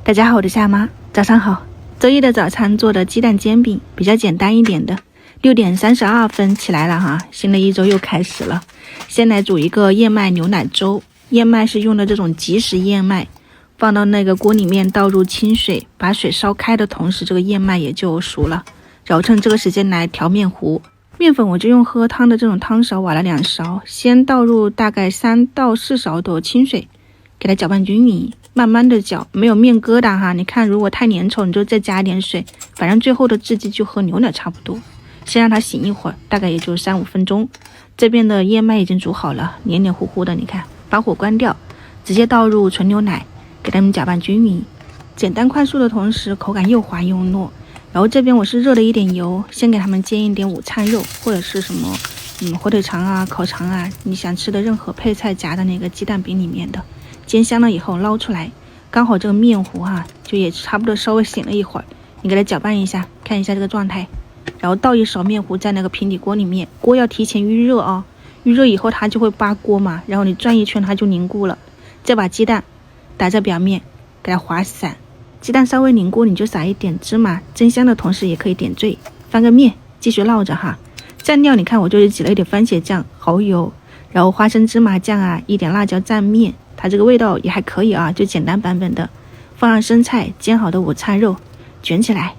大家好，我是夏妈，早上好。周一的早餐做的鸡蛋煎饼，比较简单一点的。6点32分起来了哈，新的一周又开始了。先来煮一个燕麦牛奶粥，燕麦是用的这种即食燕麦，放到那个锅里面，倒入清水，把水烧开的同时，这个燕麦也就熟了。然后趁这个时间来调面糊，面粉我就用喝汤的这种汤勺挖了2勺，先倒入大概3到4勺的清水，给它搅拌均匀，慢慢的搅，没有面疙瘩哈。你看如果太粘稠，你就再加一点水，反正最后的质地就和牛奶差不多。先让它醒一会儿，大概也就3-5分钟。这边的燕麦已经煮好了，黏黏糊糊的，你看，把火关掉，直接倒入纯牛奶，给它们搅拌均匀，简单快速的同时口感又滑又糯。然后这边我是热了一点油，先给它们煎一点午餐肉或者是什么火腿肠啊、烤肠啊，你想吃的任何配菜夹的那个鸡蛋饼里面的，煎香了以后捞出来，刚好这个面糊就也差不多稍微醒了一会儿，你给它搅拌一下，看一下这个状态，然后倒一勺面糊在那个平底锅里面，锅要提前预热啊，预热以后它就会扒锅嘛，然后你转一圈它就凝固了。再把鸡蛋打在表面，给它滑散，鸡蛋稍微凝固，你就撒一点芝麻，蒸香的同时也可以点缀，翻个面继续烙着哈。蘸料你看我就是挤了一点番茄酱、蚝油，然后花生芝麻酱啊，一点辣椒蘸面，它这个味道也还可以啊，就简单版本的。放上生菜，煎好的午餐肉，卷起来，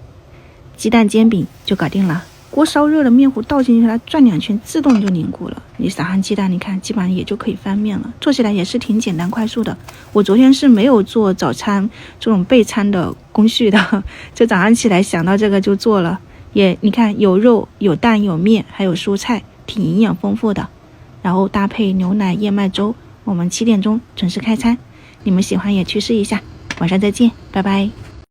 鸡蛋煎饼就搞定了。锅烧热了，面糊倒进去，它转2圈自动就凝固了。你撒上鸡蛋，你看基本上也就可以翻面了，做起来也是挺简单快速的。我昨天是没有做早餐这种备餐的工序的，就早上起来想到这个就做了。也你看有肉有蛋有面还有蔬菜，挺营养丰富的。然后搭配牛奶燕麦粥，我们7点钟准时开餐，你们喜欢也去试一下。晚上再见，拜拜。